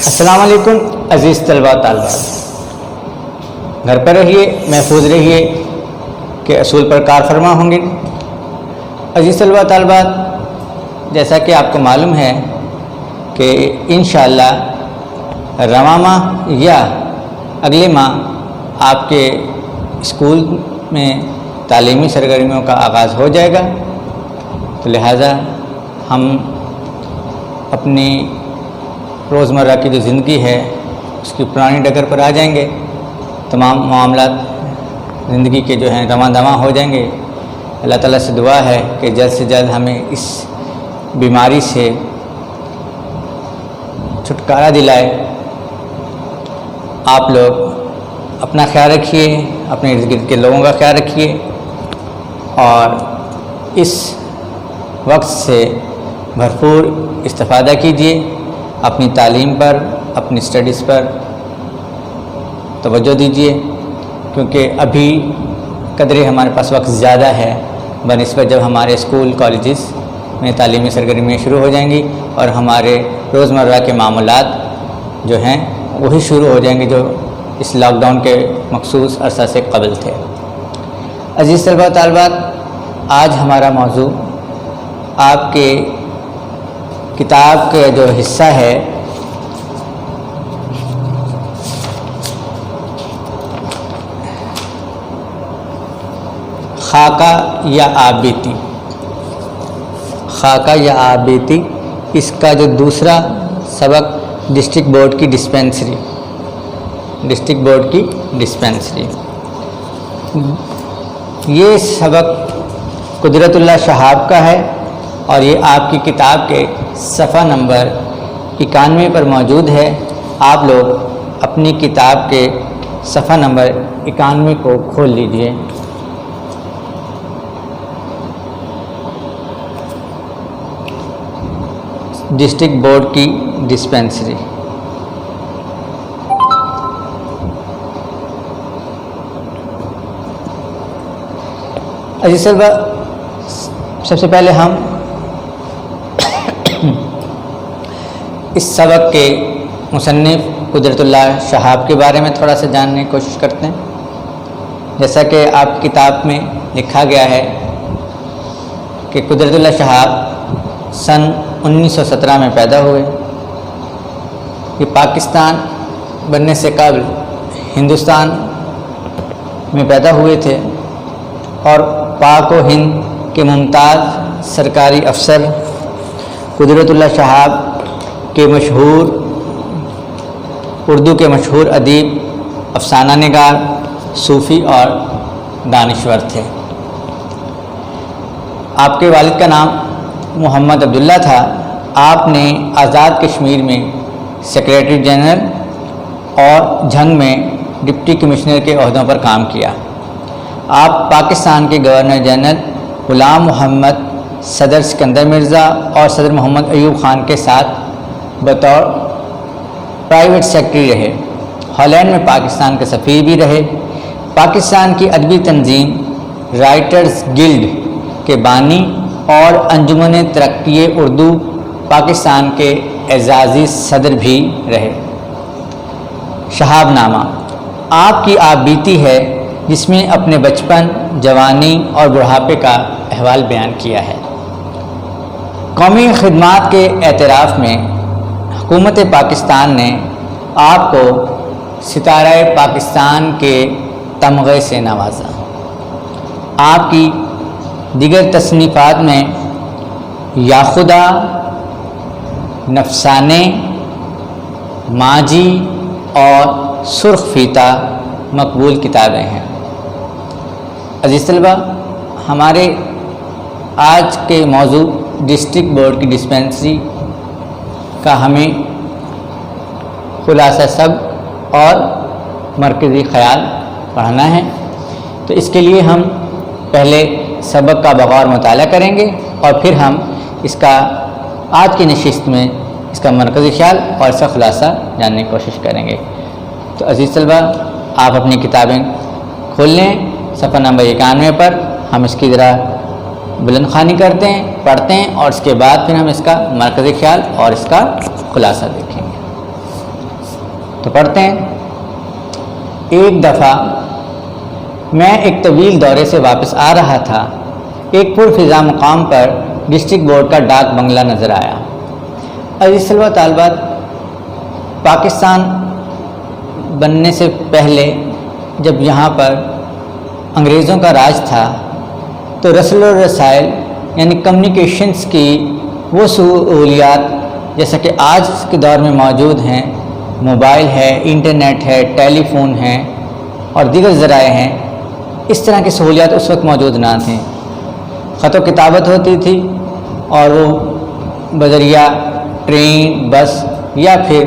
السلام علیکم عزیز طلباء طالبات، گھر پر رہیے، محفوظ رہیے کہ اصول پر کار فرما ہوں گے۔ عزیز طلباء طالبات، جیسا کہ آپ کو معلوم ہے کہ انشاءاللہ رواں ماہ یا اگلے ماہ آپ کے اسکول میں تعلیمی سرگرمیوں کا آغاز ہو جائے گا، تو لہٰذا ہم اپنی روزمرہ کی جو زندگی ہے اس کی پرانی ڈگر پر آ جائیں گے۔ تمام معاملات زندگی کے جو ہیں رواں دواں ہو جائیں گے۔ اللہ تعالیٰ سے دعا ہے کہ جلد سے جلد ہمیں اس بیماری سے چھٹکارا دلائے۔ آپ لوگ اپنا خیال رکھیے، اپنے ارد گرد کے لوگوں کا خیال رکھیے، اور اس وقت سے بھرپور استفادہ کیجیے۔ اپنی تعلیم پر، اپنی اسٹڈیز پر توجہ دیجیے، کیونکہ ابھی قدرے ہمارے پاس وقت زیادہ ہے بنسبت جب ہمارے اسکول کالجز میں تعلیمی سرگرمیاں شروع ہو جائیں گی اور ہمارے روزمرہ کے معاملات جو ہیں وہی شروع ہو جائیں گے جو اس لاک ڈاؤن کے مخصوص عرصہ سے قبل تھے۔ عزیز طلباء طالبات، آج ہمارا موضوع آپ کے کتاب کا جو حصہ ہے خاکہ یا آپ بیتی، خاکہ یا آپ بیتی، اس کا جو دوسرا سبق ڈسٹرکٹ بورڈ کی ڈسپنسری، یہ سبق قدرت اللہ شہاب کا ہے اور یہ آپ کی کتاب کے صفحہ نمبر 91 پر موجود ہے۔ آپ لوگ اپنی کتاب کے صفحہ نمبر 91 کو کھول لیجئے۔ ڈسٹرکٹ بورڈ کی ڈسپنسری۔ عزیز طلباء، سب سے پہلے ہم اس سبق کے مصنف قدرت اللہ شہاب کے بارے میں تھوڑا سا جاننے کی کوشش کرتے ہیں۔ جیسا کہ آپ کی کتاب میں لکھا گیا ہے کہ قدرت اللہ شہاب سن 1917 میں پیدا ہوئے۔ یہ پاکستان بننے سے قبل ہندوستان میں پیدا ہوئے تھے اور پاک و ہند کے ممتاز سرکاری افسر قدرت اللہ شہاب کے اردو کے مشہور ادیب، افسانہ نگار، صوفی اور دانشور تھے۔ آپ کے والد کا نام محمد عبداللہ تھا۔ آپ نے آزاد کشمیر میں سیکریٹری جنرل اور جھنگ میں ڈپٹی کمشنر کے عہدوں پر کام کیا۔ آپ پاکستان کے گورنر جنرل غلام محمد، صدر سکندر مرزا اور صدر محمد ایوب خان کے ساتھ بطور پرائیویٹ سیکرٹری رہے۔ ہالینڈ میں پاکستان کے سفیر بھی رہے۔ پاکستان کی ادبی تنظیم رائٹرز گلڈ کے بانی اور انجمن ترقی اردو پاکستان کے اعزازی صدر بھی رہے۔ شہاب نامہ آپ کی آپ بیتی ہے جس میں اپنے بچپن، جوانی اور بڑھاپے کا احوال بیان کیا ہے۔ قومی خدمات کے اعتراف میں حکومت پاکستان نے آپ کو ستارہ پاکستان کے تمغے سے نوازا۔ آپ کی دیگر تصنیفات میں یا خدا، نفسانے، ماجی اور سرخ فیتہ مقبول کتابیں ہیں۔ عزیز طلباء، ہمارے آج کے موضوع ڈسٹرکٹ بورڈ کی ڈسپنسری کا ہمیں خلاصہ سب اور مرکزی خیال پڑھنا ہے، تو اس کے لیے ہم پہلے سبق کا بغور مطالعہ کریں گے اور پھر ہم اس کا آج کی نشست میں اس کا مرکزی خیال اور اس کا خلاصہ جاننے کی کوشش کریں گے۔ تو عزیز طلباء، آپ اپنی کتابیں کھول لیں۔ صفحہ نمبر 91 پر ہم اس کی ذرا بلند خوانی کرتے ہیں، پڑھتے ہیں اور اس کے بعد پھر ہم اس کا مرکزی خیال اور اس کا خلاصہ دیکھیں گے۔ تو پڑھتے ہیں۔ ایک دفعہ میں ایک طویل دورے سے واپس آ رہا تھا، ایک پرفضا مقام پر ڈسٹرکٹ بورڈ کا ڈاک بنگلہ نظر آیا۔ عزیز طلباء طالبات، پاکستان بننے سے پہلے جب یہاں پر انگریزوں کا راج تھا تو رسل و رسائل یعنی کمیونیکیشنز کی وہ سہولیات جیسا کہ آج کے دور میں موجود ہیں، موبائل ہے، انٹرنیٹ ہے، ٹیلی فون ہے اور دیگر ذرائع ہیں، اس طرح کی سہولیات اس وقت موجود نہ تھیں۔ خط و کتابت ہوتی تھی اور وہ بذریعہ ٹرین، بس یا پھر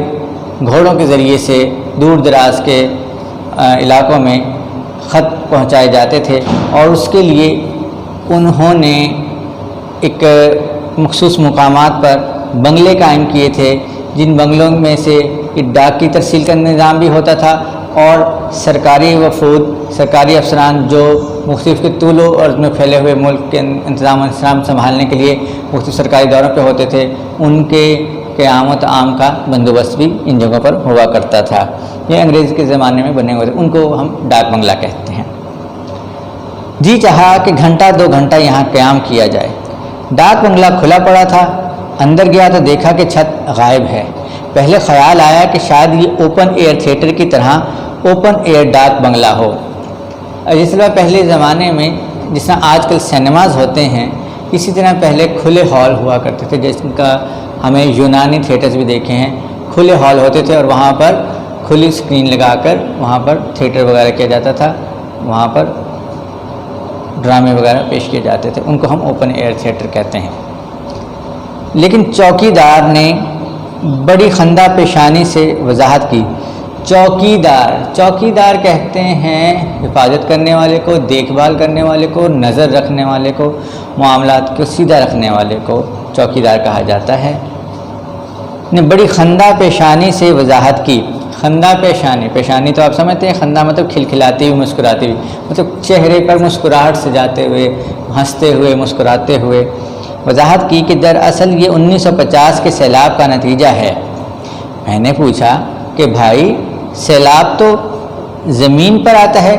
گھوڑوں کے ذریعے سے دور دراز کے علاقوں میں خط پہنچائے جاتے تھے، اور اس کے لیے انہوں نے ایک مخصوص مقامات پر بنگلے قائم کیے تھے، جن بنگلوں میں سے ڈاک کی ترسیل کا نظام بھی ہوتا تھا، اور سرکاری وفود، سرکاری افسران جو مختلف کے طول و عرض میں پھیلے ہوئے ملک کے انتظام سنبھالنے کے لیے مختلف سرکاری دوروں پہ ہوتے تھے، ان کے قیام و طعام کا بندوبست بھی ان جگہوں پر ہوا کرتا تھا۔ یہ انگریز کے زمانے میں بنے ہوئے تھے، ان کو ہم ڈاک بنگلہ کہتے ہیں۔ جی چاہا کہ گھنٹہ 2 گھنٹہ یہاں قیام کیا جائے۔ ڈاک بنگلہ کھلا پڑا تھا، اندر گیا تو دیکھا کہ چھت غائب ہے۔ پہلے خیال آیا کہ شاید یہ اوپن ایئر تھیٹر کی طرح اوپن ایئر ڈاک بنگلہ ہو۔ جس طرح پہلے زمانے میں جس طرح آج کل سینماز ہوتے ہیں، اسی طرح پہلے کھلے ہال ہوا کرتے تھے، جس کا ہمیں یونانی تھیٹرز بھی دیکھے ہیں۔ کھلے ہال ہوتے تھے اور وہاں پر کھلی اسکرین لگا کر وہاں پر تھیٹر وغیرہ کیا جاتا تھا، وہاں پر ڈرامے وغیرہ پیش کیے جاتے تھے، ان کو ہم اوپن ایئر تھیٹر کہتے ہیں۔ لیکن چوکیدار نے بڑی خندہ پیشانی سے وضاحت کی۔ چوکیدار کہتے ہیں حفاظت کرنے والے کو، دیکھ بھال کرنے والے کو، نظر رکھنے والے کو، معاملات کو سیدھا رکھنے والے کو چوکیدار کہا جاتا ہے۔ نے بڑی خندہ پیشانی سے وضاحت کی۔ خندہ پیشانی تو آپ سمجھتے ہیں، خندہ مطلب کھلکھلاتی ہوئی، مسکراتی ہوئی، مطلب چہرے پر مسکراہٹ سجاتے ہوئے، ہنستے ہوئے، مسکراتے ہوئے وضاحت کی کہ دراصل یہ 1950 کے سیلاب کا نتیجہ ہے۔ میں نے پوچھا کہ بھائی سیلاب تو زمین پر آتا ہے،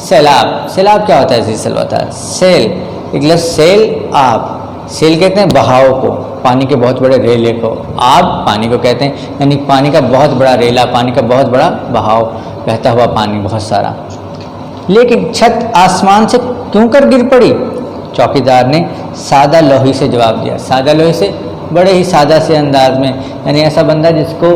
سیلاب کیا ہوتا ہے؟ عزیز طلباء، سیل، ایک لفظ سیل، آب، سیل کہتے ہیں بہاؤ کو، پانی کے بہت بڑے ریلے کو، آب پانی کو کہتے ہیں، یعنی پانی کا بہت بڑا ریلا، پانی کا بہت بڑا بہاؤ، بہتا ہوا پانی بہت سارا۔ لیکن چھت آسمان سے کیوں کر گر پڑی؟ چوکیدار نے سادہ لوہی سے جواب دیا۔ سادہ لوہی سے، بڑے ہی سادہ سے انداز میں، یعنی ایسا بندہ جس کو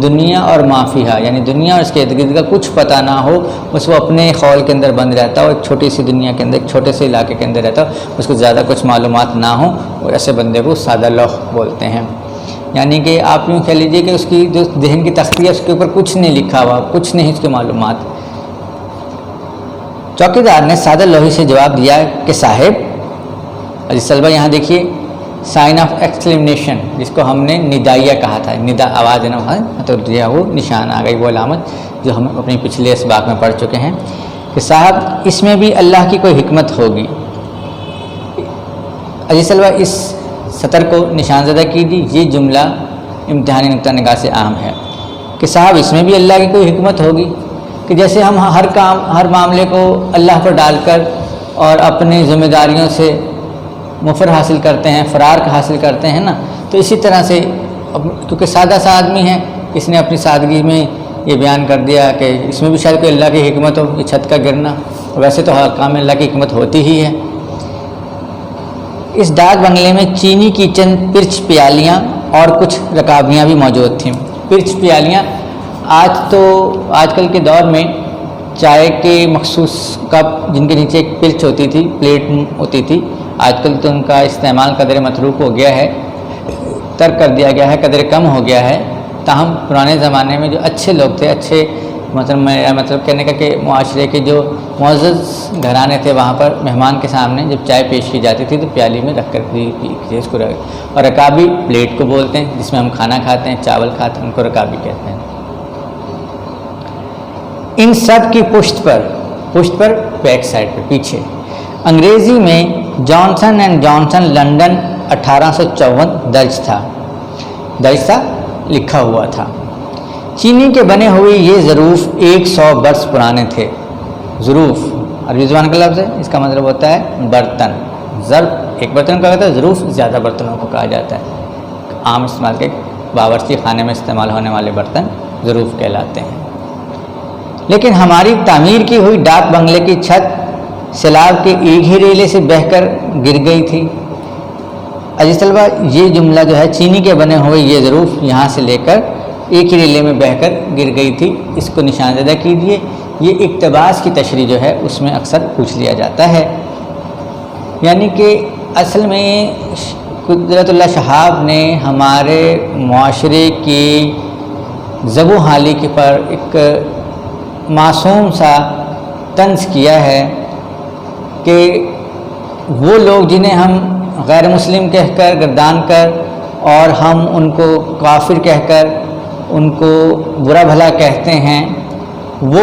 دنیا اور مافیہا یعنی دنیا اور اس کے ارد گرد کا کچھ پتہ نہ ہو، بس وہ اپنے خول کے اندر بند رہتا ہو، ایک چھوٹی سی دنیا کے اندر، ایک چھوٹے سے علاقے کے اندر رہتا ہو، اس کو زیادہ کچھ معلومات نہ ہوں، وہ ایسے بندے کو سادہ لوح بولتے ہیں۔ یعنی کہ آپ یوں کہہ لیجیے کہ اس کی جو ذہن کی تختی ہے اس کے اوپر کچھ نہیں لکھا ہوا، کچھ نہیں اس کی معلومات۔ چوکیدار نے سادہ لوہی سے جواب دیا کہ صاحب، عزیز طلبہ یہاں دیکھیے سائن آف ایکسکلیمیشن، جس کو ہم نے ندائیہ کہا تھا، ندا آواز نہ تو وہ نشان آ گئی، وہ علامت جو ہم اپنی پچھلے اسباق میں پڑھ چکے ہیں کہ صاحب اس میں بھی اللہ کی کوئی حکمت ہوگی۔ عزیز طلبہ اس سطر کو نشان زدہ کیجیے، یہ جملہ امتحانی نقطہ نگاہ سے اہم ہے کہ صاحب اس میں بھی اللہ کی کوئی حکمت ہوگی کہ جیسے ہم ہر معاملے کو اللہ پر ڈال کر اور اپنی ذمہ داریوں سے مفر حاصل کرتے ہیں، فرار حاصل کرتے ہیں نا، تو اسی طرح سے کیونکہ سادہ سا آدمی ہے، اس نے اپنی سادگی میں یہ بیان کر دیا کہ اس میں بھی شاید کوئی اللہ کی حکمت ہو، یہ چھت کا گرنا، ویسے تو ہر کام میں اللہ کی حکمت ہوتی ہی ہے۔ اس ڈاک بنگلے میں چینی کی چند پرچ پیالیاں اور کچھ رکابیاں بھی موجود تھیں۔ پرچ پیالیاں آج کل کے دور میں چائے کے مخصوص کپ جن کے نیچے ایک پرچ ہوتی تھی، پلیٹ ہوتی تھی، آج کل تو ان کا استعمال قدر متروک ہو گیا ہے، ترک کر دیا گیا ہے، قدر کم ہو گیا ہے۔ تاہم پرانے زمانے میں جو اچھے لوگ تھے، اچھے مطلب کہنے کا کہ معاشرے کے جو معزز گھرانے تھے، وہاں پر مہمان کے سامنے جب چائے پیش کی جاتی تھی تو پیالی میں رکھ کر اس کو اور رکابی پلیٹ کو بولتے ہیں جس میں ہم کھانا کھاتے ہیں، چاول کھاتے ہیں، ان کو رکابی کہتے ہیں۔ ان سب کی پشت پر بیک سائڈ پہ پیچھے انگریزی میں جانسن اینڈ جانسن لنڈن 1854 درج تھا، لکھا ہوا تھا۔ چینی کے بنے ہوئے یہ ظروف 100 برس پرانے تھے. ظروف عربی زبان کا لفظ ہے، اس کا مطلب ہوتا ہے برتن. ظرف ایک برتن کا ہوتا ہے، ظروف زیادہ برتنوں کو کہا جاتا ہے. عام استعمال کے باورچی خانے میں استعمال ہونے والے برتن ظروف کہلاتے ہیں. لیکن ہماری تعمیر کی ہوئی ڈاک بنگلے کی چھت سیلاب کے ایک ہی ریلے سے بہہ کر گر گئی تھی. عزیز طلبہ، یہ جملہ جو ہے چینی کے بنے ہوئے یہ ظروف یہاں سے لے کر ایک ہی ریلے میں بہہ کر گر گئی تھی، اس کو نشان زدہ کیجیے. یہ اقتباس کی تشریح جو ہے اس میں اکثر پوچھ لیا جاتا ہے. یعنی کہ اصل میں قدرت اللہ شہاب نے ہمارے معاشرے کی زب و حالی کے پر ایک معصوم سا طنز کیا ہے کہ وہ لوگ جنہیں ہم غیر مسلم کہہ کر گردان کر اور ہم ان کو کافر کہہ کر ان کو برا بھلا کہتے ہیں، وہ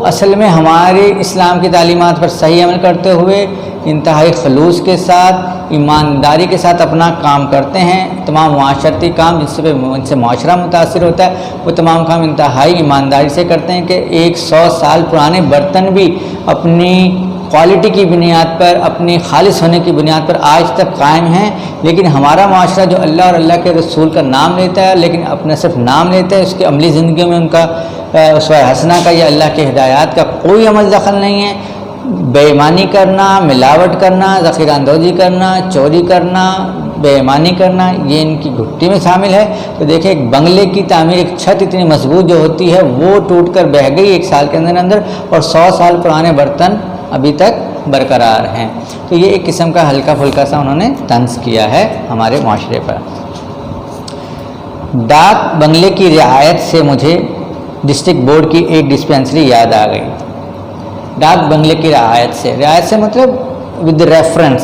اصل میں ہمارے اسلام کی تعلیمات پر صحیح عمل کرتے ہوئے انتہائی خلوص کے ساتھ ایمانداری کے ساتھ اپنا کام کرتے ہیں. تمام معاشرتی کام جن سے معاشرہ متاثر ہوتا ہے وہ تمام کام انتہائی ایمانداری سے کرتے ہیں کہ 100 سال پرانے برتن بھی اپنی کوالٹی کی بنیاد پر، اپنی خالص ہونے کی بنیاد پر آج تک قائم ہیں. لیکن ہمارا معاشرہ جو اللہ اور اللہ کے رسول کا نام لیتا ہے لیکن اپنا صرف نام لیتا ہے، اس کی عملی زندگیوں میں ان کا اسوہ حسنہ کا یا اللہ کے ہدایات کا کوئی عمل دخل نہیں ہے. بے ایمانی کرنا، ملاوٹ کرنا، ذخیرہ اندوزی کرنا، چوری کرنا، بے ایمانی کرنا، یہ ان کی گھٹی میں شامل ہے. تو دیکھیں ایک بنگلے کی تعمیر، ایک چھت اتنی مضبوط جو ہوتی ہے وہ ٹوٹ کر بہہ گئی 1 سال کے اندر اور 100 سال پرانے برتن ابھی تک برقرار ہیں. تو یہ ایک قسم کا ہلکا پھلکا سا انہوں نے طنز کیا ہے ہمارے معاشرے پر. ڈاک بنگلے کی رعایت سے مجھے ڈسٹرکٹ بورڈ کی ایک ڈسپینسری یاد آ گئی. ڈاک بنگلے کی رعایت سے مطلب ود ریفرنس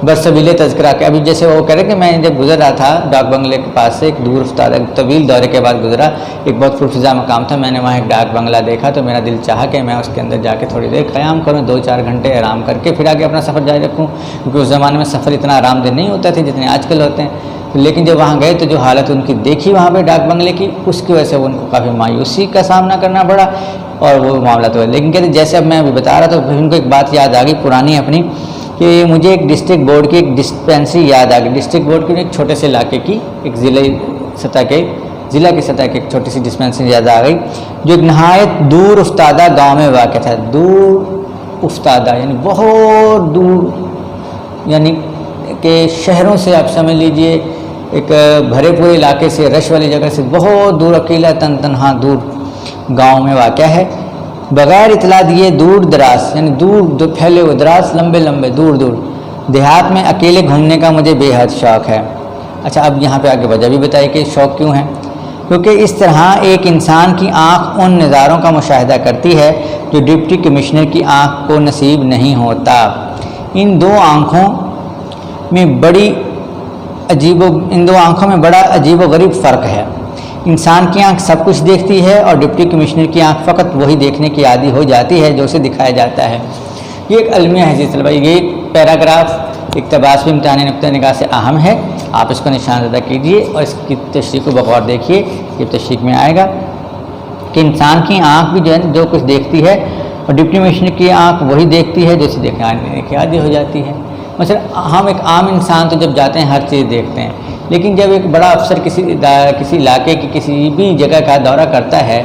برسبیل تذکرہ کے. ابھی جیسے وہ کہہ رہے کہ میں جب گزر رہا تھا ڈاک بنگلے کے پاس سے، ایک دور افتادہ طویل دورے کے بعد گزرا، ایک بہت پرفضا مقام تھا، میں نے وہاں ایک ڈاک بنگلہ دیکھا تو میرا دل چاہا کہ میں اس کے اندر جا کے تھوڑی دیر قیام کروں، 2-4 گھنٹے آرام کر کے پھر آگے اپنا سفر جاری رکھوں، کیونکہ اس زمانے میں سفر اتنا آرام دہ نہیں ہوتا تھا جتنے آج کل ہوتے ہیں. لیکن جب وہاں گئے تو جو حالت ان کی دیکھی وہاں پہ ڈاک بنگلے کی، اس کی وجہ سے ان کو کافی مایوسی کا سامنا کرنا پڑا اور وہ معاملہ تو ہے. لیکن کہتے جیسے اب میں ابھی بتا رہا تھا تو پھر ان کو ایک بات یاد آ گئی پرانی اپنی، کہ مجھے ایک ڈسٹرکٹ بورڈ کی ایک ڈسپینسری یاد آ گئی. ڈسٹرکٹ بورڈ کی ایک چھوٹے سے علاقے کی، ایک ضلع کی سطح کی ایک چھوٹی سی ڈسپینسری یاد آ گئی جو ایک نہایت دور افتادہ گاؤں میں واقع تھا. دور افتادہ یعنی بہت دور، یعنی کہ شہروں سے آپ سمجھ لیجئے ایک بھرے پورے علاقے سے، رش والی جگہ سے بہت دور، اکیلا تنہا دور گاؤں میں واقع ہے. بغیر اطلاع دیے دور دراز یعنی دور پھیلے ہوئے، دراز لمبے دور دیہات میں اکیلے گھومنے کا مجھے بے حد شوق ہے. اچھا اب یہاں پہ آگے وجہ بھی بتائی کہ شوق کیوں ہے. کیونکہ اس طرح ایک انسان کی آنکھ ان نظاروں کا مشاہدہ کرتی ہے جو ڈپٹی کمشنر کی آنکھ کو نصیب نہیں ہوتا. ان دو آنکھوں میں بڑا عجیب و غریب فرق ہے. انسان کی آنکھ سب کچھ دیکھتی ہے اور ڈپٹی کمشنر کی آنکھ فقط وہی دیکھنے کی عادی ہو جاتی ہے جو اسے دکھایا جاتا ہے. یہ ایک المیہ ہے طلبہ. یہ پیراگراف اقتباس بھی امتحانی نقطہ نگاہ سے اہم ہے، آپ اس کو نشان زدہ کیجیے اور اس کی تشریح کو بغور دیکھیے. یہ تشریح میں آئے گا کہ انسان کی آنکھ بھی جو ہے جو کچھ دیکھتی ہے اور ڈپٹی کمشنر کی آنکھ وہی دیکھتی ہے جو اسے دیکھنے کی عادی ہو جاتی ہے. مثلا ہم ایک عام انسان تو جب جاتے ہیں ہر چیز دیکھتے ہیں، لیکن جب ایک بڑا افسر کسی علاقے کی کسی بھی جگہ کا دورہ کرتا ہے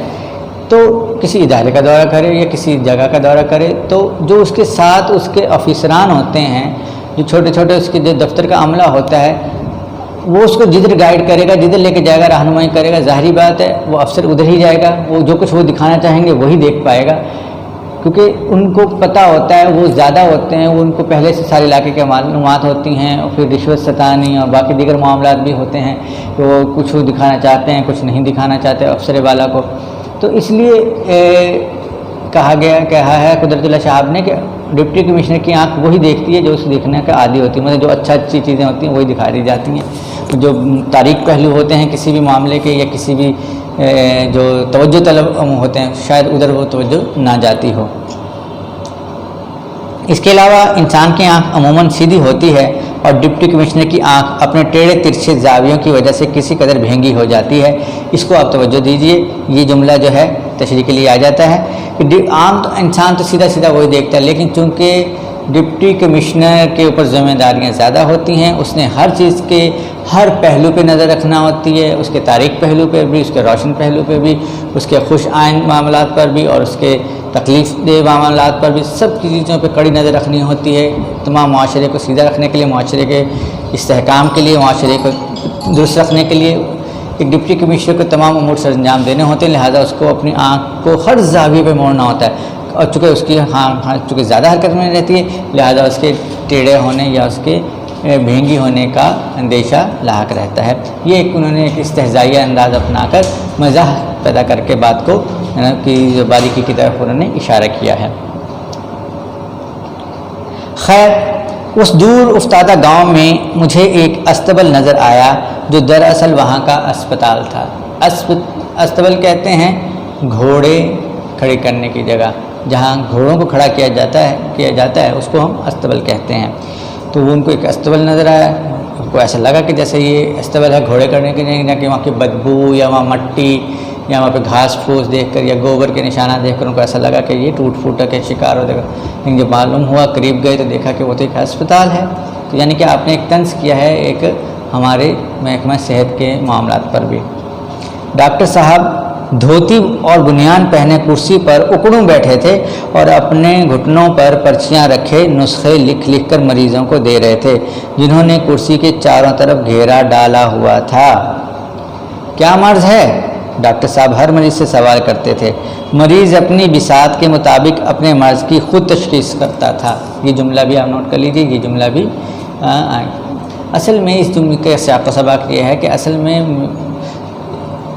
تو کسی ادارے کا دورہ کرے یا کسی جگہ کا دورہ کرے تو جو اس کے ساتھ اس کے افسران ہوتے ہیں، جو چھوٹے اس کے جو دفتر کا عملہ ہوتا ہے، وہ اس کو جدھر گائیڈ کرے گا، جدھر لے کے جائے گا، رہنمائی کرے گا. ظاہری بات ہے وہ افسر ادھر ہی جائے گا، وہ جو کچھ وہ دکھانا چاہیں گے وہی دیکھ پائے گا، کیونکہ ان کو پتہ ہوتا ہے، وہ زیادہ ہوتے ہیں، وہ ان کو پہلے سے سارے علاقے کے معلومات ہوتی ہیں اور پھر رشوت ستانی اور باقی دیگر معاملات بھی ہوتے ہیں کہ وہ کچھ وہ دکھانا چاہتے ہیں، کچھ نہیں دکھانا چاہتے افسر والا کو. تو اس لیے کہا ہے قدرت اللہ شہاب نے کہ ڈپٹی کمشنر کی آنکھ وہی دیکھتی ہے جو اسے دیکھنے کا عادی ہوتی ہے. مطلب جو اچھی چیزیں ہوتی ہیں وہی دکھا دی جاتی ہیں، جو تاریک پہلو ہوتے ہیں کسی بھی معاملے کے یا کسی بھی جو توجہ طلب ہوتے ہیں شاید ادھر وہ توجہ نہ جاتی ہو. اس کے علاوہ انسان کی آنکھ عموماً سیدھی ہوتی ہے اور ڈپٹی کمشنر کی آنکھ اپنے ٹیڑھے ترچھے زاویوں کی وجہ سے کسی قدر بھینگی ہو جاتی ہے۔ اس کو آپ توجہ دیجئے، یہ جملہ جو ہے تشریح کے لیے آ جاتا ہے کہ عام انسان تو سیدھا سیدھا وہی دیکھتا ہے، لیکن چونکہ ڈپٹی کمشنر کے اوپر ذمہ داریاں زیادہ ہوتی ہیں، اس نے ہر چیز کے ہر پہلو پہ نظر رکھنا ہوتی ہے، اس کے تاریک پہلو پہ بھی، اس کے روشن پہلو پہ بھی، اس کے خوش آئند معاملات پر بھی اور اس کے تکلیف دہ معاملات پر بھی، سب کی چیزوں پہ کڑی نظر رکھنی ہوتی ہے۔ تمام معاشرے کو سیدھا رکھنے کے لیے، معاشرے کے استحکام کے لیے، معاشرے کو درست رکھنے کے لیے ایک ڈپٹی کمشنر کو تمام امور سر انجام دینے ہوتے ہیں، لہٰذا اس کو اپنی آنکھ کو ہر زاویے پہ موڑنا ہوتا ہے، اور چونکہ اس کی چونکہ زیادہ حرکت میں رہتی ہے، لہٰذا اس کے ٹیڑھے ہونے یا اس کے بھینگی ہونے کا اندیشہ لاحق رہتا ہے۔ یہ ایک انہوں نے ایک استہزائیہ انداز اپنا کر مزاح پیدا کر کے بات کو کی جو باریکی کی طرف انہوں نے اشارہ کیا ہے۔ خیر، اس دور افتادہ گاؤں میں مجھے ایک استبل نظر آیا جو دراصل وہاں کا اسپتال تھا۔ استبل کہتے ہیں گھوڑے کھڑے کرنے کی جگہ، جہاں گھوڑوں کو کھڑا کیا جاتا ہے اس کو ہم استبل کہتے ہیں۔ تو وہ ان کو ایک استبل نظر آیا، ان کو ایسا لگا کہ جیسے یہ استبل ہے گھوڑے کرنے کی جگہ، کہ وہاں کی بدبو یا وہاں مٹی یا وہاں پہ گھاس پھوس دیکھ کر یا گوبر کے نشانات دیکھ کر ان کو ایسا لگا کہ یہ ٹوٹ پھوٹا کے شکار ہو جائے گا، لیکن جب معلوم ہوا قریب گئے تو دیکھا کہ وہ تو ایک ہسپتال ہے۔ تو یعنی کہ آپ نے ایک طنز کیا ہے ایک ہمارے محکمہ صحت کے معاملات پر بھی۔ ڈاکٹر صاحب دھوتی اور بنیان پہنے کرسی پر اکڑوں بیٹھے تھے اور اپنے گھٹنوں پر پرچیاں رکھے نسخے لکھ لکھ کر مریضوں کو دے رہے تھے، جنہوں نے کرسی کے چاروں طرف گھیرا ڈالا ہوا تھا۔ کیا مرض ہے؟ ڈاکٹر صاحب ہر مریض سے سوال کرتے تھے۔ مریض اپنی بساط کے مطابق اپنے مرض کی خود تشخیص کرتا تھا۔ یہ جملہ بھی آپ نوٹ کر لیجیے، یہ جملہ بھی اصل میں اس جملے کے سیاق و سباق یہ ہے کہ اصل میں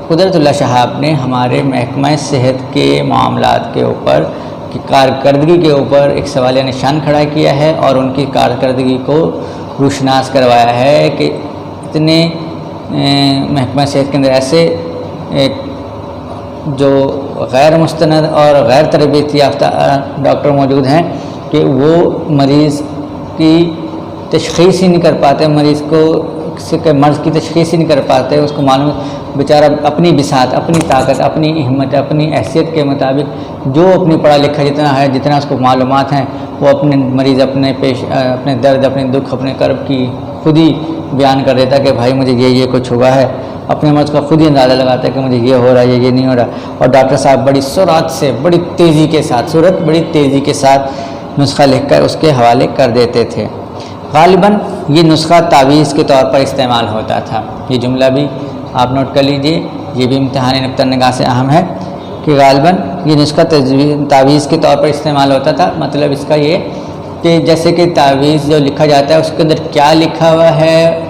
قدرت اللہ شہاب نے ہمارے محکمہ صحت کے معاملات کے اوپر کی کارکردگی کے اوپر ایک سوالیہ نشان کھڑا کیا ہے اور ان کی کارکردگی کو روشناس کروایا ہے کہ اتنے محکمہ صحت کے اندر ایسے جو غیر مستند اور غیر تربیت یافتہ ڈاکٹر موجود ہیں کہ وہ مریض کی تشخیص ہی نہیں کر پاتے، مریض کو کے مرض کی تشخیص ہی نہیں کر پاتے، اس کو معلوم بیچارہ اپنی بساط، اپنی طاقت، اپنی ہمت، اپنی حیثیت کے مطابق جو اپنی پڑھا لکھا جتنا ہے، جتنا اس کو معلومات ہیں، وہ اپنے مریض اپنے درد، اپنے دکھ، اپنے کرب کی خود ہی بیان کر دیتا ہے کہ بھائی مجھے یہ کچھ ہوا ہے، اپنے مرض کا خود ہی اندازہ لگاتا ہے کہ مجھے یہ ہو رہا ہے، یہ نہیں ہو رہا، اور ڈاکٹر صاحب بڑی سرعت سے، بڑی تیزی کے ساتھ نسخہ لکھ کر اس کے حوالے کر دیتے تھے۔ غالباً یہ نسخہ تعویذ کے طور پر استعمال ہوتا تھا۔ یہ جملہ بھی آپ نوٹ کر لیجئے، یہ بھی امتحانی نقطہ نگاہ سے اہم ہے کہ غالباً یہ نسخہ تعویذ کے طور پر استعمال ہوتا تھا۔ مطلب اس کا یہ کہ جیسے کہ تعویذ جو لکھا جاتا ہے اس کے اندر کیا لکھا ہوا ہے،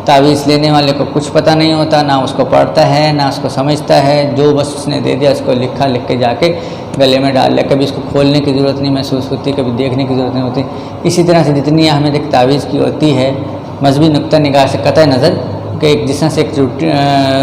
تعویذ لینے والے کو کچھ پتہ نہیں ہوتا، نہ اس کو پڑھتا ہے نہ اس کو سمجھتا ہے، جو بس اس نے دے دیا اس کو لکھ کے جا کے گلے میں ڈال لیا، کبھی اس کو کھولنے کی ضرورت نہیں محسوس ہوتی، کبھی دیکھنے کی ضرورت نہیں ہوتی۔ اسی طرح سے جتنی اہمیت ایک تعویذ کی ہوتی ہے مذہبی نقطہ نگاہ سے قطع نظر کہ ایک جس طرح سے ایک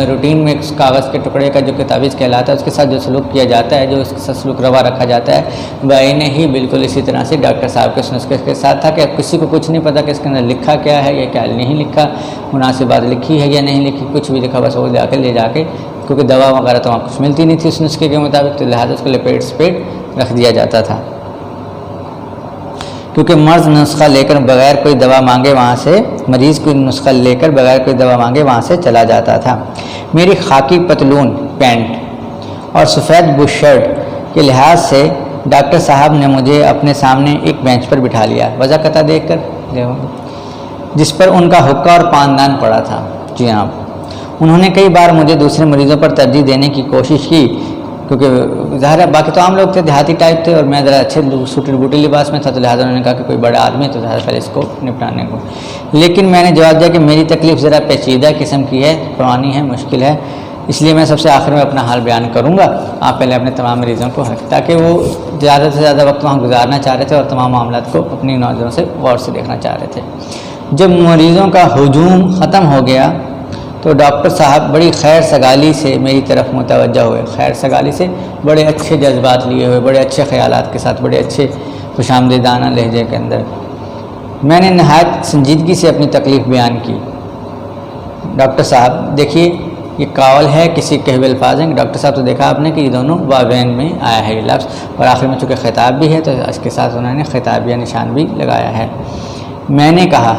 روٹین میں ایک کاغذ کے ٹکڑے کا جو کہ تعویذ کہلاتا ہے اس کے ساتھ جو سلوک کیا جاتا ہے، جو اس کے ساتھ سلوک روا رکھا جاتا ہے، بعینہ ہی بالکل اسی طرح سے ڈاکٹر صاحب کے نسخے کے ساتھ تھا کہ کسی کو کچھ نہیں پتا کہ اس کے اندر لکھا کیا ہے یا کیا نہیں لکھا، مناسب بات لکھی ہے یا نہیں لکھی، کچھ بھی لکھا بس وہ لے جا کے کیونکہ دوا وغیرہ تو وہاں کچھ ملتی نہیں تھی اس نسخے کے مطابق، تو لہٰذا اس کو لپیٹ سپیٹ رکھ دیا جاتا تھا، کیونکہ مرض نسخہ لے کر بغیر کوئی دوا مانگے وہاں سے، مریض کوئی نسخہ لے کر بغیر کوئی دوا مانگے وہاں سے چلا جاتا تھا۔ میری خاکی پتلون پینٹ اور سفید بش شرٹ کے لحاظ سے ڈاکٹر صاحب نے مجھے اپنے سامنے ایک بینچ پر بٹھا لیا، وضاقتہ دیکھ کر جس پر ان کا حقہ اور پاندان پڑا تھا۔ جی ہاں، انہوں نے کئی بار مجھے دوسرے مریضوں پر ترجیح دینے کی کوشش کی، کیونکہ ظاہر ہے باقی تو عام لوگ تھے، دیہاتی ٹائپ تھے، اور میں ذرا اچھے سوٹی بوٹی لباس میں تھا، تو لہٰذا انہوں نے کہا کہ کوئی بڑا آدمی ہے تو زیادہ پہلے اس کو نپٹانے کو، لیکن میں نے جواب دیا کہ میری تکلیف ذرا پیچیدہ قسم کی ہے، پرانی ہے، مشکل ہے، اس لیے میں سب سے آخر میں اپنا حال بیان کروں گا، آپ پہلے اپنے تمام مریضوں کو تاکہ وہ زیادہ سے زیادہ وقت وہاں گزارنا چاہ رہے تھے اور تمام معاملات کو اپنی نظروں سے غور سے دیکھنا چاہ رہے تھے۔ جب مریضوں کا ہجوم ختم ہو گیا تو ڈاکٹر صاحب بڑی خیر سگالی سے میری طرف متوجہ ہوئے، خیر سگالی سے بڑے اچھے جذبات لیے ہوئے، بڑے اچھے خیالات کے ساتھ، بڑے اچھے خوش آمدیدانہ لہجے کے اندر، میں نے نہایت سنجیدگی سے اپنی تکلیف بیان کی۔ ڈاکٹر صاحب دیکھیے یہ قول ہے، کسی کہوے الفاظ ہیں کہ ڈاکٹر صاحب تو دیکھا آپ نے کہ یہ دونوں واوین میں آیا ہے یہ لفظ، اور آخر میں چونکہ خطاب بھی ہے تو اس کے ساتھ انہوں نے خطابیہ نشان بھی لگایا ہے۔ میں نے کہا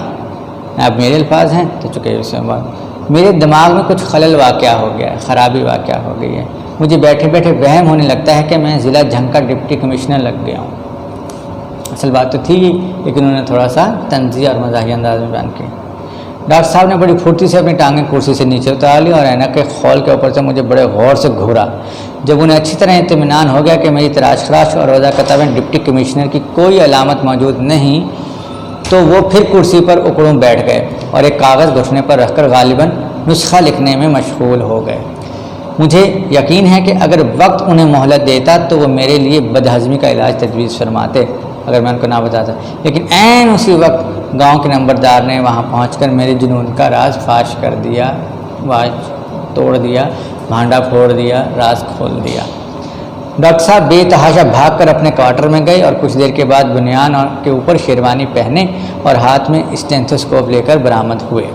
اب میرے الفاظ ہیں تو چونکہ اس میں میرے دماغ میں کچھ خلل واقع ہو گیا ہے، خرابی واقع ہو گئی ہے، مجھے بیٹھے بیٹھے وہم ہونے لگتا ہے کہ میں ضلع جھنگ کا ڈپٹی کمشنر لگ گیا ہوں۔ اصل بات تو تھی ہی، لیکن انہوں نے تھوڑا سا طنزیہ اور مزاحیہ انداز میں بیان کیا۔ ڈاکٹر صاحب نے بڑی پھرتی سے اپنی ٹانگیں کرسی سے نیچے اتار لی اور اینک کے خول کے اوپر سے مجھے بڑے غور سے گھورا۔ جب انہیں اچھی طرح اطمینان ہو گیا کہ میری تراش خراش اور روزہ کتابیں ڈپٹی کمشنر کی کوئی علامت موجود نہیں، تو وہ پھر کرسی پر اکڑوں بیٹھ گئے اور ایک کاغذ گھٹنے پر رکھ کر غالباً نسخہ لکھنے میں مشغول ہو گئے۔ مجھے یقین ہے کہ اگر وقت انہیں مہلت دیتا تو وہ میرے لیے بدہضمی کا علاج تجویز فرماتے اگر میں ان کو نہ بتاتا، لیکن عین اسی وقت گاؤں کے نمبردار نے وہاں پہنچ کر میرے جنون کا راز فاش کر دیا، واج توڑ دیا، بھانڈا پھوڑ دیا، راز کھول دیا۔ ڈاکٹر صاحب بے تحاشا بھاگ کر اپنے کوارٹر میں گئے اور کچھ دیر کے بعد بنیان کے اوپر شیروانی پہنے اور ہاتھ میں اسٹینتھوسکوپ لے کر برآمد ہوئے۔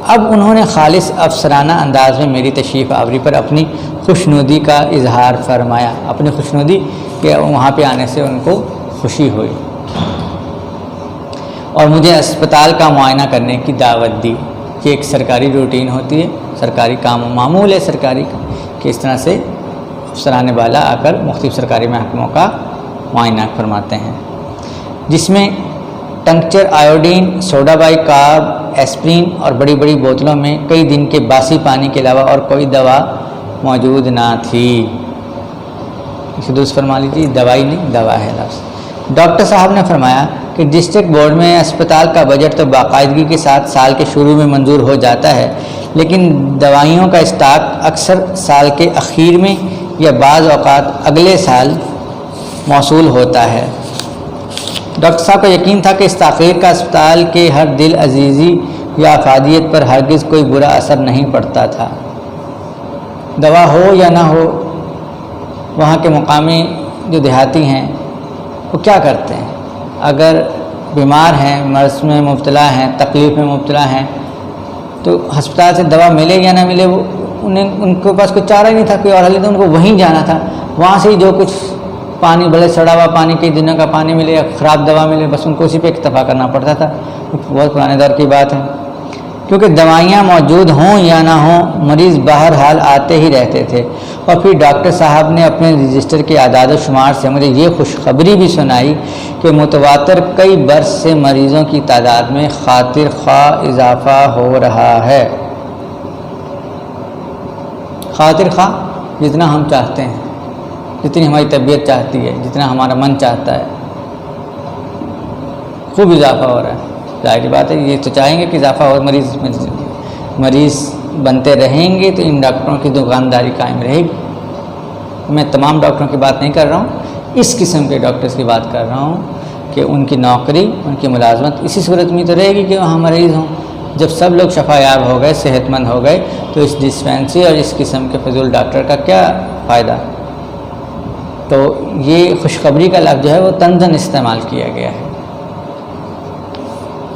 اب انہوں نے خالص افسرانہ انداز میں میری تشریف آوری پر اپنی خوشنودی کا اظہار فرمایا، اپنی خوشنودی کہ وہاں پہ آنے سے ان کو خوشی ہوئی، اور مجھے اسپتال کا معائنہ کرنے کی دعوت دی کہ ایک سرکاری روٹین ہوتی ہے، سرکاری کام معمول ہے سرکاری کہ اس طرح سے افسران بالا آ کر مختلف سرکاری محکموں کا معائنہ فرماتے ہیں، جس میں tincture, iodine, soda bicarb, aspirin اور بڑی بڑی بوتلوں میں کئی دن کے باسی پانی کے علاوہ اور کوئی دوا موجود نہ تھی۔ اسے درست فرما لیجیے، دوائی نہیں، دوا ہے لفظ۔ ڈاکٹر صاحب نے فرمایا کہ ڈسٹرکٹ بورڈ میں اسپتال کا بجٹ تو باقاعدگی کے ساتھ سال کے شروع میں منظور ہو جاتا ہے، لیکن دوائیوں کا اسٹاک اکثر سال کے اخیر میں یا بعض اوقات اگلے سال موصول ہوتا ہے۔ ڈاکٹر صاحب کا یقین تھا کہ اس تاخیر کا اسپتال کے ہر دل عزیزی یا افادیت پر ہرگز کوئی برا اثر نہیں پڑتا تھا۔ دوا ہو یا نہ ہو، وہاں کے مقامی جو دیہاتی ہیں وہ کیا کرتے ہیں؟ اگر بیمار ہیں، مرض میں مبتلا ہیں، تکلیف میں مبتلا ہیں، تو ہسپتال سے دوا ملے یا نہ ملے وہ ان کے پاس کوئی چارہ ہی نہیں تھا، کوئی اور حل نہیں تھا، ان کو وہیں جانا تھا، وہاں سے ہی جو کچھ پانی بھلے سڑا ہوا پانی کئی دنوں کا پانی ملے یا خراب دوا ملے، بس ان کو اسی پہ اکتفا کرنا پڑتا تھا۔ بہت پرانے دور کی بات ہے، کیونکہ دوائیاں موجود ہوں یا نہ ہوں مریض بہرحال آتے ہی رہتے تھے۔ اور پھر ڈاکٹر صاحب نے اپنے رجسٹر کے اعداد و شمار سے مجھے یہ خوشخبری بھی سنائی کہ متواتر کئی برس سے مریضوں کی تعداد میں خاطر خواہ اضافہ ہو رہا ہے۔ خاطر خواہ جتنا ہم چاہتے ہیں، جتنی ہماری طبیعت چاہتی ہے، جتنا ہمارا من چاہتا ہے، خوب اضافہ ہو رہا ہے۔ ظاہر بات ہے یہ تو چاہیں گے کہ اضافہ ہو، مریض بنتے رہیں گے تو ان ڈاکٹروں کی دکانداری قائم رہے گی۔ میں تمام ڈاکٹروں کی بات نہیں کر رہا ہوں، اس قسم کے ڈاکٹرز کی بات کر رہا ہوں کہ ان کی نوکری، ان کی ملازمت اسی صورت میں تو رہے گی کہ وہاں مریض ہوں۔ جب سب لوگ شفا یاب ہو گئے، صحت مند ہو گئے، تو اس ڈسپینسری اور اس قسم کے فضول ڈاکٹر کا کیا فائدہ؟ تو یہ خوشخبری کا لفظ جو ہے وہ طنزاً استعمال کیا گیا ہے۔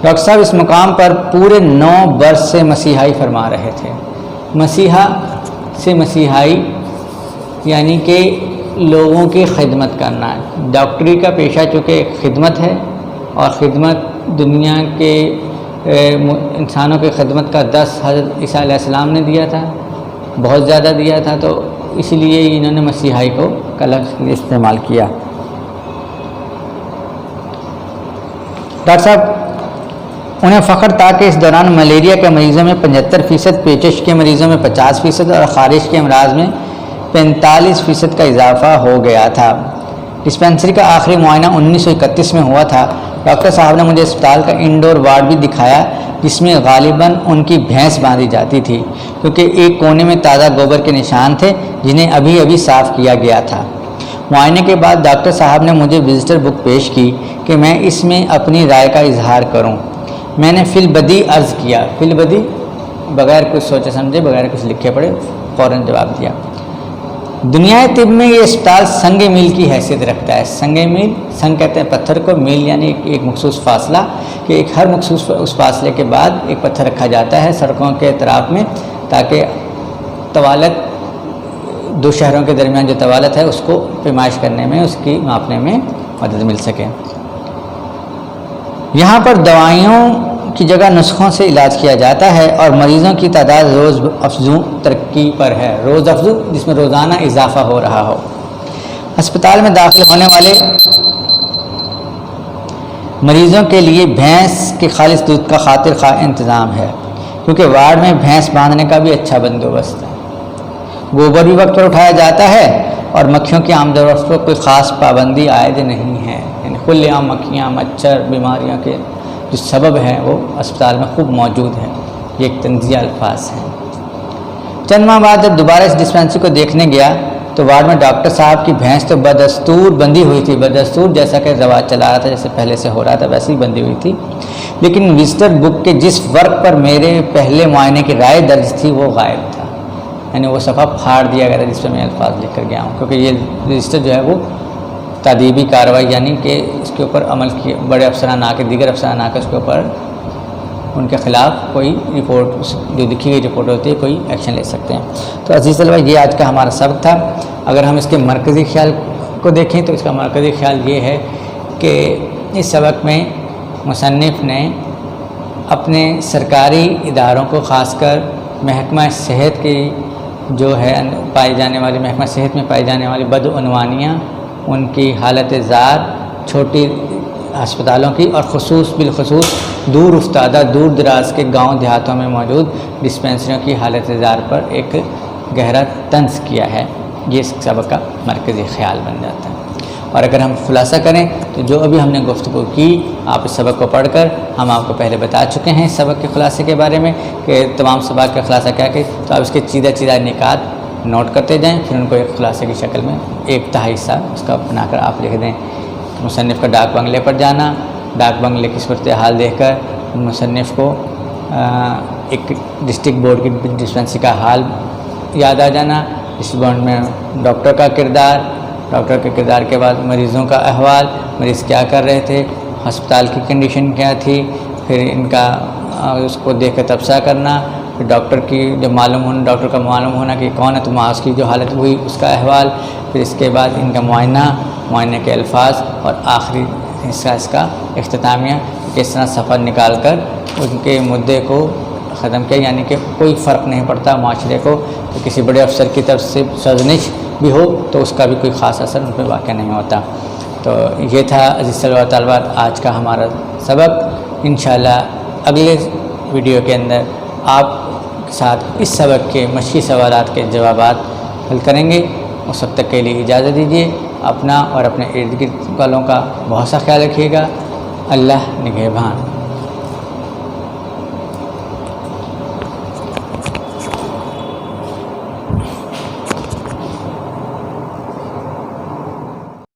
ڈاکٹر صاحب اس مقام پر پورے 9 برس سے مسیحائی فرما رہے تھے۔ مسیحا سے مسیحائی یعنی کہ لوگوں کی خدمت کرنا ہے۔ ڈاکٹری کا پیشہ چونکہ ایک خدمت ہے، اور خدمت دنیا کے انسانوں کی خدمت کا 10 حضرت عیسیٰ علیہ السلام نے دیا تھا، بہت زیادہ دیا تھا، تو اس لیے انہوں نے مسیحائی کو کا لفظ استعمال کیا۔ ڈاکٹر صاحب انہیں فخر تھا کہ اس دوران ملیریا کے مریضوں میں 75%، پیچش کے مریضوں میں 50% اور خارش کے امراض میں 45% کا اضافہ ہو گیا تھا۔ ڈسپینسری کا آخری معائنہ 1931 میں ہوا تھا۔ ڈاکٹر صاحب نے مجھے اسپتال کا انڈور وارڈ بھی دکھایا، جس میں غالباً ان کی بھینس باندھی جاتی تھی، کیونکہ ایک کونے میں تازہ گوبر کے نشان تھے جنہیں ابھی ابھی صاف کیا گیا تھا۔ معائنے کے بعد ڈاکٹر صاحب نے مجھے وزٹر بک پیش کی کہ میں اس میں اپنی رائے کا اظہار کروں۔ میں نے فی البدی عرض کیا، فی البدی بغیر کچھ سوچے سمجھے، بغیر کچھ لکھے پڑھے فوراً جواب دیا۔ دنیا طب میں یہ اسپتال سنگ میل کی حیثیت رکھتا ہے. سنگ میل، سنگ کہتے ہیں پتھر کو، میل یعنی ایک مخصوص فاصلہ، کہ ایک ہر مخصوص اس فاصلے کے بعد ایک پتھر رکھا جاتا ہے سڑکوں کے اطراف میں، تاکہ طوالت دو شہروں کے درمیان جو طوالت ہے اس کو پیمائش کرنے میں، اس کی ماپنے میں مدد مل سکے. یہاں پر دوائیوں کی جگہ نسخوں سے علاج کیا جاتا ہے اور مریضوں کی تعداد روز افزوں ترقی پر ہے. روز افزوں جس میں روزانہ اضافہ ہو رہا ہو. ہسپتال میں داخل ہونے والے مریضوں کے لیے بھینس کے خالص دودھ کا خاطر خواہ انتظام ہے، کیونکہ وارڈ میں بھینس باندھنے کا بھی اچھا بندوبست ہے. گوبر بھی وقت پر اٹھایا جاتا ہے اور مکھیوں کی آمد و رفت پر کوئی خاص پابندی عائد نہیں ہے. یعنی کھلے عام مکھیاں، مچھر، بیماریوں کے جو سبب ہیں وہ اسپتال میں خوب موجود ہیں. یہ ایک تنزیہ الفاظ ہیں. چند ماہ بعد جب دوبارہ اس ڈسپینسری کو دیکھنے گیا تو وارڈ میں ڈاکٹر صاحب کی بھینس تو بدستور بندھی ہوئی تھی. بدستور جیسا کہ رواج چلا رہا تھا، جیسے پہلے سے ہو رہا تھا ویسے ہی بندھی ہوئی تھی. لیکن وزٹر بک کے جس ورق پر میرے پہلے معائنے کی رائے درج تھی وہ غائب تھا. یعنی وہ صفحہ پھاڑ دیا گیا تھا جس پہ میں الفاظ لکھ کر گیا ہوں، کیونکہ یہ رجسٹر جو ہے وہ تادیبی کارروائی، یعنی کہ اس کے اوپر عمل کیے بڑے افسران آ کے، دیگر افسران آ کے اس کے اوپر ان کے خلاف کوئی رپورٹ، جو لکھی گئی رپورٹ ہوتی ہے، کوئی ایکشن لے سکتے ہیں. تو عزیز طلبہ، یہ آج کا ہمارا سبق تھا. اگر ہم اس کے مرکزی خیال کو دیکھیں تو اس کا مرکزی خیال یہ ہے کہ اس سبق میں مصنف نے اپنے سرکاری اداروں کو، خاص کر محکمہ صحت کی جو ہے پائی جانے والی، محکمہ صحت میں پائی جانے والی بدعنوانیاں، ان کی حالت زار، چھوٹی ہسپتالوں کی، اور بالخصوص دور افتادہ، دور دراز کے گاؤں دیہاتوں میں موجود ڈسپینسریوں کی حالت زار پر ایک گہرا طنز کیا ہے. یہ اس سبق کا مرکزی خیال بن جاتا ہے. اور اگر ہم خلاصہ کریں تو جو ابھی ہم نے گفتگو کی، آپ اس سبق کو پڑھ کر ہم آپ کو پہلے بتا چکے ہیں اس سبق کے خلاصے کے بارے میں کہ تمام سبق کا خلاصہ کیا کہ، تو آپ اس کے چیدہ نکات نوٹ کرتے جائیں، پھر ان کو ایک خلاصے کی شکل میں ایک تہائی حصہ اس کا بنا کر آپ لکھ دیں. مصنف کا ڈاک بنگلے پر جانا، ڈاک بنگلے کی صورتحال دیکھ کر مصنف کو ایک ڈسٹرکٹ بورڈ کی ڈسپینسری کا حال یاد آ جانا، ڈسٹرکٹ بورڈ میں ڈاکٹر کا کردار، ڈاکٹر کے کردار کے بعد مریضوں کا احوال، مریض کیا کر رہے تھے، ہسپتال کی کنڈیشن کیا تھی، پھر ان کا اس کو دیکھ کر تبصرہ کرنا، پھر ڈاکٹر کی جو ڈاکٹر کا معلوم ہونا کہ کون ہے، تو اس کی جو حالت ہوئی اس کا احوال، پھر اس کے بعد ان کا معائنہ کے الفاظ، اور آخری حصہ اس کا اختتامیہ، کس طرح سفر نکال کر ان کے مدعے کو ختم کیا. یعنی کہ کوئی فرق نہیں پڑتا معاشرے کو کہ کسی بڑے افسر کی طرف سے سرزنش بھی ہو تو اس کا بھی کوئی خاص اثر ان پہ واقع نہیں ہوتا. تو یہ تھا عزیز طلباء آج کا ہمارا سبق. انشاءاللہ اگلے ویڈیو کے اندر آپ کے ساتھ اس سبق کے مشقی سوالات کے جوابات حل کریں گے. اس وقت تک کے لیے اجازت دیجیے. اپنا اور اپنے ارد گرد والوں کا بہت سا خیال رکھیے گا. اللہ نگہبان.